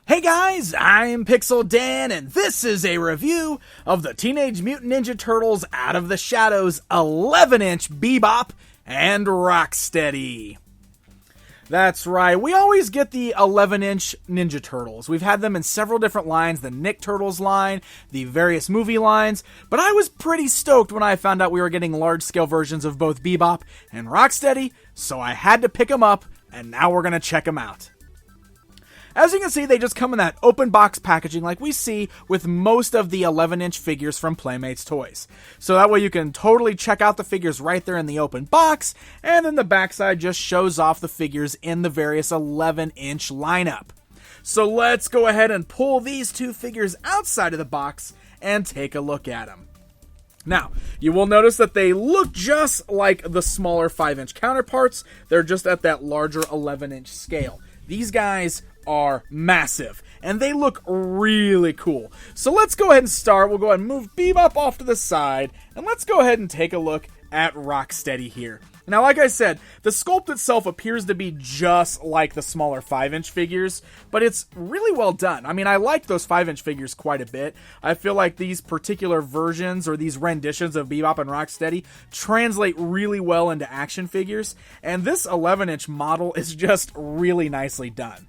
Hey guys, I'm Pixel Dan, and this is a review of the Teenage Mutant Ninja Turtles Out of the Shadows 11-inch Bebop and Rocksteady. That's right, we always get the 11-inch Ninja Turtles. We've had them in several different lines, the Nick Turtles line, the various movie lines, but I was pretty stoked when I found out we were getting large-scale versions of both Bebop and Rocksteady, so I had to pick them up, and now we're going to check them out. As you can see, they just come in that open box packaging like we see with most of the 11-inch figures from Playmates Toys. So that way you can totally check out the figures right there in the open box, and then the backside just shows off the figures in the various 11-inch lineup. So let's go ahead and pull these two figures outside of the box and take a look at them. Now, you will notice that they look just like the smaller 5-inch counterparts. They're just at that larger 11-inch scale. These guys are massive, and they look really cool. So let's go ahead and start. We'll go ahead and move Bebop off to the side, and let's go ahead and take a look at Rocksteady here. Now, like I said, the sculpt itself appears to be just like the smaller 5-inch figures, but it's really well done. I mean, I like those 5-inch figures quite a bit. I feel like these particular versions or these renditions of Bebop and Rocksteady translate really well into action figures, and this 11-inch model is just really nicely done.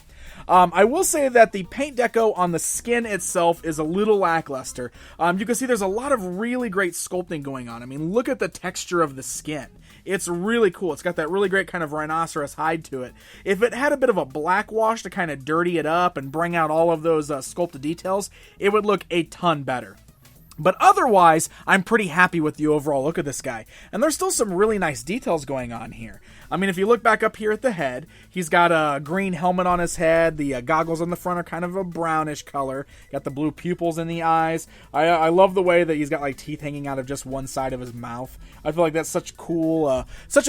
I will say that the paint deco on the skin itself is a little lackluster. You can see there's a lot of really great sculpting going on. I mean, look at the texture of the skin. It's really cool. It's got that really great kind of rhinoceros hide to it. If it had a bit of a black wash to kind of dirty it up and bring out all of those sculpted details, it would look a ton better. But otherwise, I'm pretty happy with the overall look of this guy. And there's still some really nice details going on here. I mean, if you look back up here at the head, he's got a green helmet on his head. The goggles on the front are kind of a brownish color. Got the blue pupils in the eyes. I love the way that he's got like teeth hanging out of just one side of his mouth. I feel like that's such a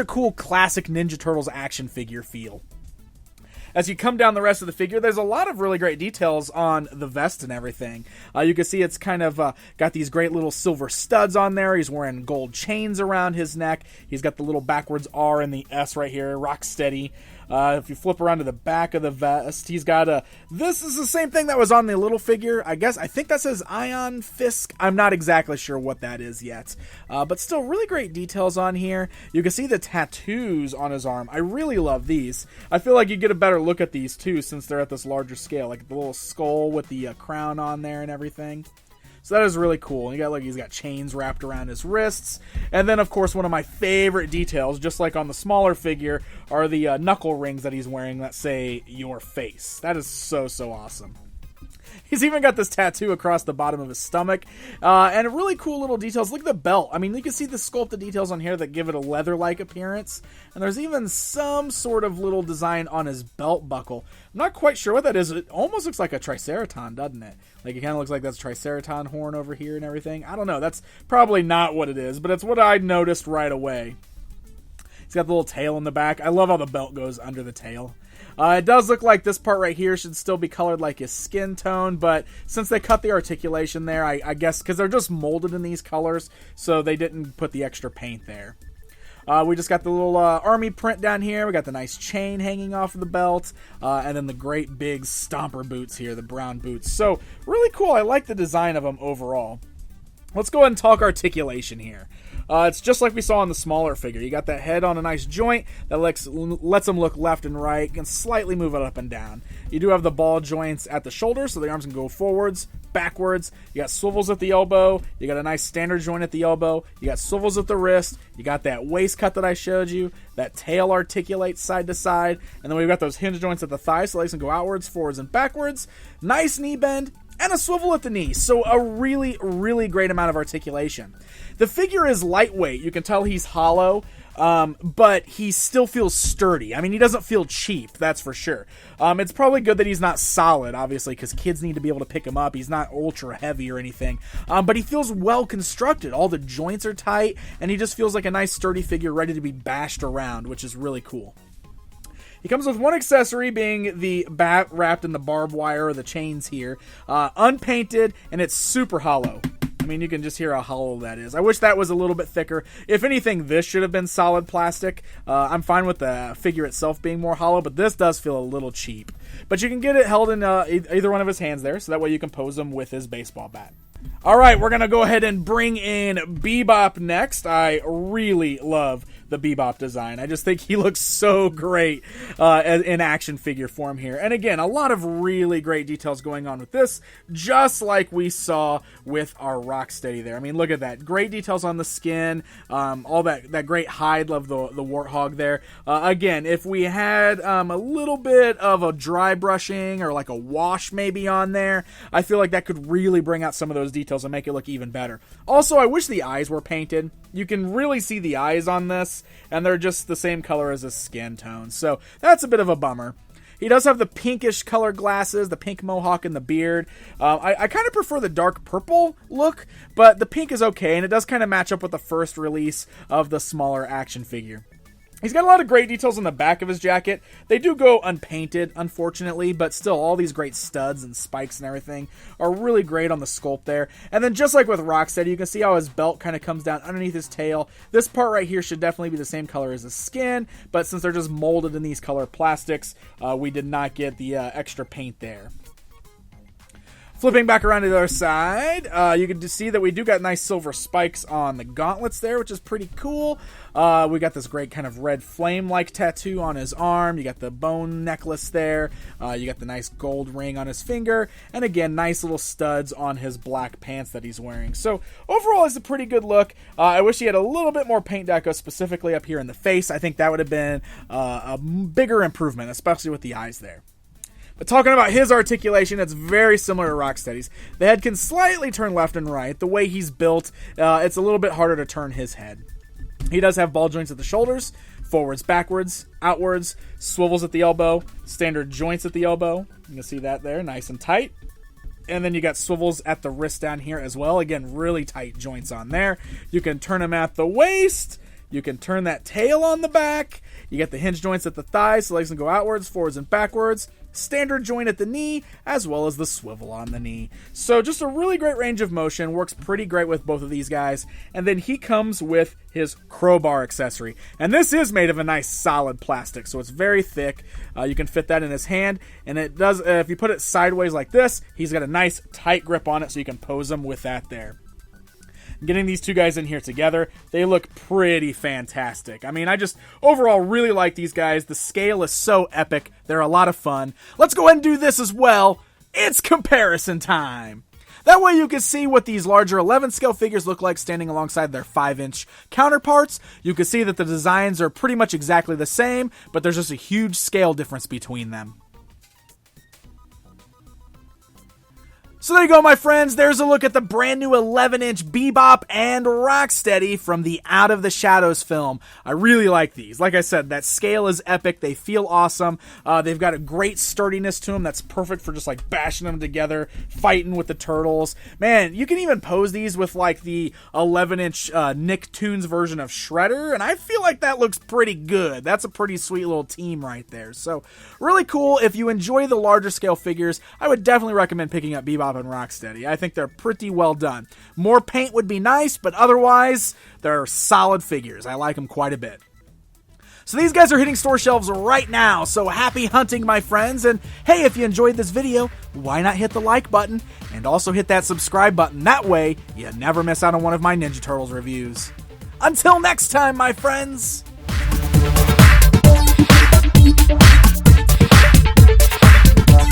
cool classic Ninja Turtles action figure feel. As you come down the rest of the figure, there's a lot of really great details on the vest and everything. You can see it's kind of got these great little silver studs on there. He's wearing gold chains around his neck. He's got the little backwards R and the S right here, Rocksteady. If you flip around to the back of the vest, he's got this is the same thing that was on the little figure. I think that says Ion Fisk. I'm not exactly sure what that is yet. But still really great details on here. You can see the tattoos on his arm. I really love these. I feel like you get a better look at these too since they're at this larger scale. Like the little skull with the crown on there and everything. So that is really cool. He's got chains wrapped around his wrists. And then, of course, one of my favorite details, just like on the smaller figure, are the knuckle rings that he's wearing that say, "Your face." That is so, so awesome. He's even got this tattoo across the bottom of his stomach. And really cool little details. Look at the belt. I mean, you can see the sculpted details on here that give it a leather-like appearance. And there's even some sort of little design on his belt buckle. I'm not quite sure what that is. It almost looks like a Triceraton, doesn't it? Like, it kind of looks like that's a Triceraton horn over here and everything. I don't know. That's probably not what it is, but it's what I noticed right away. He's got the little tail in the back. I love how the belt goes under the tail. It does look like this part right here should still be colored like his skin tone, but since they cut the articulation there, I guess, because they're just molded in these colors, so they didn't put the extra paint there. We just got the little army print down here. We got the nice chain hanging off of the belt, and then the great big stomper boots here, the brown boots. So, really cool. I like the design of them overall. Let's go ahead and talk articulation here. It's just like we saw on the smaller figure. You got that head on a nice joint that lets them look left and right and slightly move it up and down. You do have the ball joints at the shoulder, so the arms can go forwards, backwards. You got swivels at the elbow. You got a nice standard joint at the elbow. You got swivels at the wrist. You got that waist cut that I showed you. That tail articulates side to side. And then we've got those hinge joints at the thighs, so legs can go outwards, forwards, and backwards. Nice knee bend. And a swivel at the knee, so a really, really great amount of articulation. The figure is lightweight. You can tell he's hollow, but he still feels sturdy. I mean, he doesn't feel cheap, that's for sure. It's probably good that he's not solid, obviously, because kids need to be able to pick him up. He's not ultra heavy or anything, but he feels well constructed. All the joints are tight, and he just feels like a nice sturdy figure ready to be bashed around, which is really cool. He comes with one accessory, being the bat wrapped in the barbed wire or the chains here. Unpainted, and it's super hollow. I mean, you can just hear how hollow that is. I wish that was a little bit thicker. If anything, this should have been solid plastic. I'm fine with the figure itself being more hollow, but this does feel a little cheap. But you can get it held in either one of his hands there, so that way you can pose him with his baseball bat. All right, we're going to go ahead and bring in Bebop next. I really love the Bebop design. I just think he looks so great in action figure form here. And again, a lot of really great details going on with this, just like we saw with our Rocksteady there. I mean, look at that. Great details on the skin, all that great hide of the warthog there. Again, if we had a little bit of a dry brushing or like a wash maybe on there, I feel like that could really bring out some of those details and make it look even better. Also, I wish the eyes were painted. You can really see the eyes on this, and they're just the same color as his skin tone. So that's a bit of a bummer. He does have the pinkish color glasses, the pink mohawk, and the beard. I kind of prefer the dark purple look, but the pink is okay, and it does kind of match up with the first release of the smaller action figure. He's got a lot of great details on the back of his jacket. They do go unpainted, unfortunately, but still, all these great studs and spikes and everything are really great on the sculpt there. And then just like with Rocksteady, you can see how his belt kind of comes down underneath his tail. This part right here should definitely be the same color as his skin, but since they're just molded in these color plastics, we did not get the extra paint there. Flipping back around to the other side, you can just see that we do got nice silver spikes on the gauntlets there, which is pretty cool. We got this great kind of red flame-like tattoo on his arm. You got the bone necklace there. You got the nice gold ring on his finger. And again, nice little studs on his black pants that he's wearing. So overall, it's a pretty good look. I wish he had a little bit more paint deco, specifically up here in the face. I think that would have been a bigger improvement, especially with the eyes there. But talking about his articulation, it's very similar to Rocksteady's. The head can slightly turn left and right. The way he's built, it's a little bit harder to turn his head. He does have ball joints at the shoulders, forwards, backwards, outwards, swivels at the elbow, standard joints at the elbow. You can see that there, nice and tight. And then you got swivels at the wrist down here as well. Again, really tight joints on there. You can turn them at the waist. You can turn that tail on the back. You get the hinge joints at the thighs, so legs can go outwards, forwards, and backwards. Standard joint at the knee, as well as the swivel on the knee. So just a really great range of motion. Works pretty great with both of these guys. And then he comes with his crowbar accessory. And this is made of a nice solid plastic, so it's very thick. You can fit that in his hand. And it does, if you put it sideways like this, he's got a nice tight grip on it, so you can pose him with that there. Getting these two guys in here together, they look pretty fantastic. I mean, I just overall really like these guys. The scale is so epic. They're a lot of fun. Let's go ahead and do this as well. It's comparison time. That way you can see what these larger 11 scale figures look like standing alongside their 5-inch counterparts. You can see that the designs are pretty much exactly the same, but there's just a huge scale difference between them. So there you go, my friends. There's a look at the brand new 11-inch Bebop and Rocksteady from the Out of the Shadows film. I really like these. Like I said, that scale is epic. They feel awesome. They've got a great sturdiness to them that's perfect for just like bashing them together, fighting with the turtles. Man, you can even pose these with like the 11-inch Nicktoons version of Shredder, and I feel like that looks pretty good. That's a pretty sweet little team right there. So really cool. If you enjoy the larger scale figures, I would definitely recommend picking up Bebop and Rocksteady. I think they're pretty well done. More paint would be nice, but otherwise, they're solid figures. I like them quite a bit. So these guys are hitting store shelves right now, so happy hunting, my friends. And hey, if you enjoyed this video, why not hit the like button and also hit that subscribe button. That way, you never miss out on one of my Ninja Turtles reviews. Until next time, my friends.